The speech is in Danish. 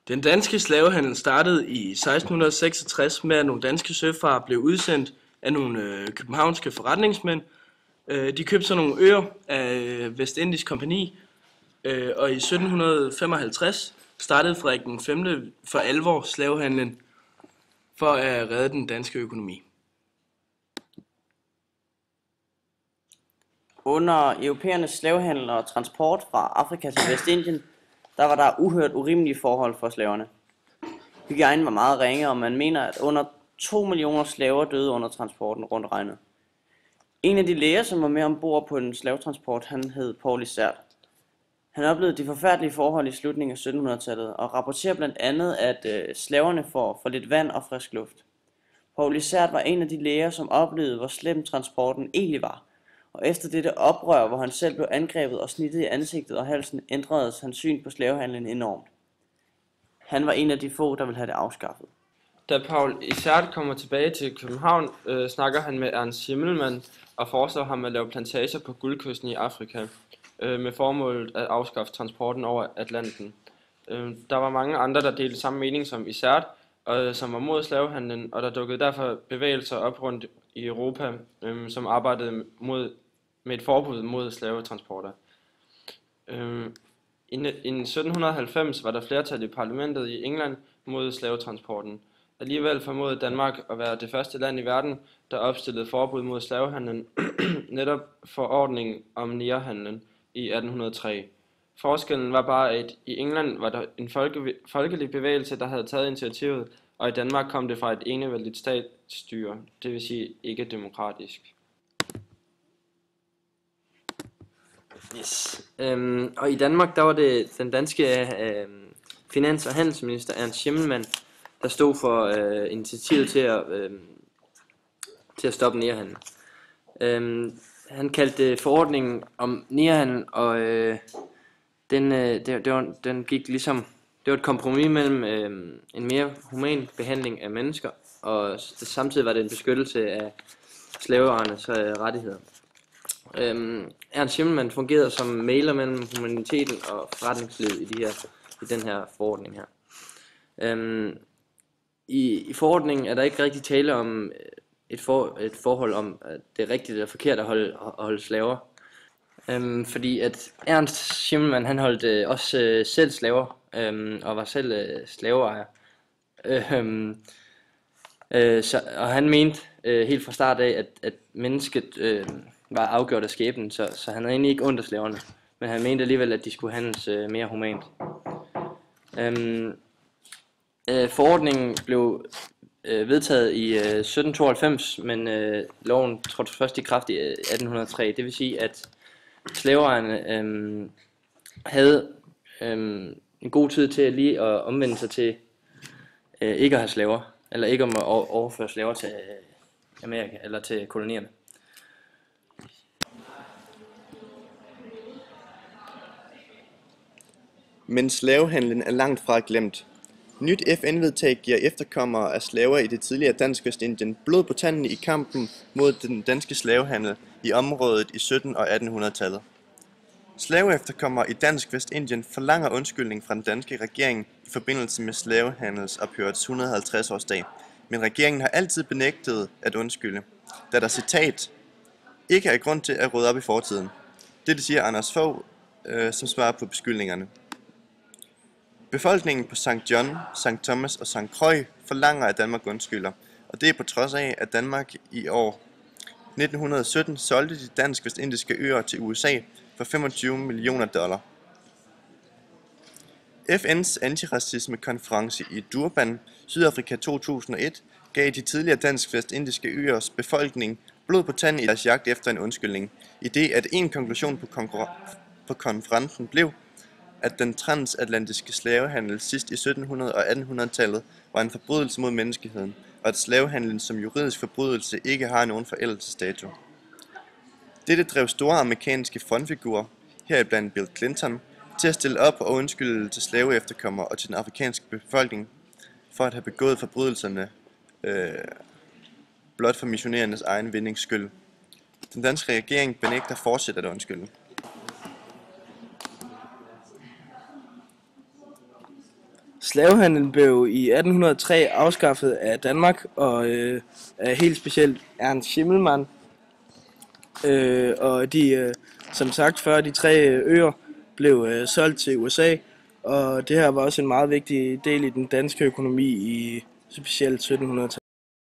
Den danske slavehandel startede i 1666 med, at nogle danske søfarere blev udsendt af nogle københavnske forretningsmænd. De købte så nogle øer af Vestindisk Kompagni, og i 1755 startede Frederik den 5. for alvor slavehandlen for at redde den danske økonomi. Under europæernes slavehandel og transport fra Afrika til Vestindien, der var der uhørt urimelige forhold for slaverne. Hygiejnen var meget ringe, og man mener, at under 2 millioner slaver døde under transporten rundt regnet. En af de læger, som var med ombord på en slavetransport, han hed Paul Isert. Han oplevede de forfærdelige forhold i slutningen af 1700-tallet og rapporterer blandt andet, at slaverne får for lidt vand og frisk luft. Paul Isert var en af de læger, som oplevede, hvor slem transporten egentlig var. Og efter dette oprør, hvor han selv blev angrebet og snittet i ansigtet og halsen, ændredes hans syn på slavehandlen enormt. Han var en af de få, der ville have det afskaffet. Da Paul Isert kommer tilbage til København, snakker han med Ernst Schimmelmann og foreslår ham at lave plantager på Guldkysten i Afrika, med formålet at afskaffe transporten over Atlanten. Der var mange andre, der delte samme mening som Isert, som var mod slavehandlen, og der dukkede derfor bevægelser op rundt i Europa, som arbejdede med et forbud mod slavetransporter. I 1790 var der flertal i parlamentet i England mod slavetransporten. Alligevel formåede Danmark at være det første land i verden, der opstillede forbud mod slavehandlen, netop forordningen om nærhandlen i 1803. Forskellen var bare, at i England var der en folkelig bevægelse, der havde taget initiativet, og i Danmark kom det fra et enevældigt statsstyre, det vil sige ikke demokratisk. Yes. Og i Danmark, der var det den danske finans- og handelsminister Ernst Schimmelmann, der stod for initiativet til at stoppe nærhandel. Han kaldte forordningen om nærhandel, og den gik ligesom, det var et kompromis mellem en mere human behandling af mennesker, og samtidig var det en beskyttelse af slaveejernes rettigheder. Ernst Schimmelmann fungerede som mægler mellem humaniteten og forretningslivet i den her forordning her. I forordningen er der ikke rigtig tale om et forhold om, at det er rigtigt eller forkert at holde slaver. Fordi at Ernst Schimmelmann, han holdt også selv slaver, og var selv slaveejer. Og han mente helt fra start af, at mennesket var afgjort af skæbnen, så han havde egentlig ikke ondt af slaverne. Men han mente alligevel, at de skulle handles mere humant. Forordningen blev vedtaget i 1792, men loven trådte først i kraft i 1803. Det vil sige, at slaveejerne havde en god tid til lige at omvende sig til ikke at have slaver, eller ikke om at overføre slaver til Amerika eller til kolonierne. Men slavehandlen er langt fra glemt. Nyt FN-vedtag giver efterkommere af slaver i det tidligere dansk Vestindien blod på tanden i kampen mod den danske slavehandel i området i 1700- og 1800-tallet. Slaveefterkommere i dansk Vestindien forlanger undskyldning fra den danske regering i forbindelse med slavehandelsophørets 150-årsdag, men regeringen har altid benægtet at undskylde, da der citat ikke er grund til at rydde op i fortiden. Det siger Anders Fogh, som svarer på beskyldningerne. Befolkningen på St. John, St. Thomas og St. Croix forlanger, at Danmark undskylder, og det er på trods af, at Danmark i år 1917 solgte de dansk-vestindiske øer til USA for $25 millioner. FN's antiracismekonference i Durban, Sydafrika 2001, gav de tidligere dansk-vestindiske øers befolkning blod på tanden i deres jagt efter en undskyldning, i det at en konklusion på konferencen blev, at den transatlantiske slavehandel sidst i 1700- og 1800-tallet var en forbrydelse mod menneskeheden, og at slavehandlen som juridisk forbrydelse ikke har nogen forældelsesdato. Dette drev store amerikanske frontfigurer, heriblandt Bill Clinton, til at stille op og undskylde til slaveefterkommere og til den afrikanske befolkning for at have begået forbrydelserne blot for missionærernes egen vindings skyld. Den danske regering benægter fortsat at undskylde. Slavehandlen blev i 1803 afskaffet af Danmark og af helt specielt Ernst Schimmelmann. Og som sagt før, de 3 øer blev solgt til USA, og det her var også en meget vigtig del i den danske økonomi i specielt 1700-tallet.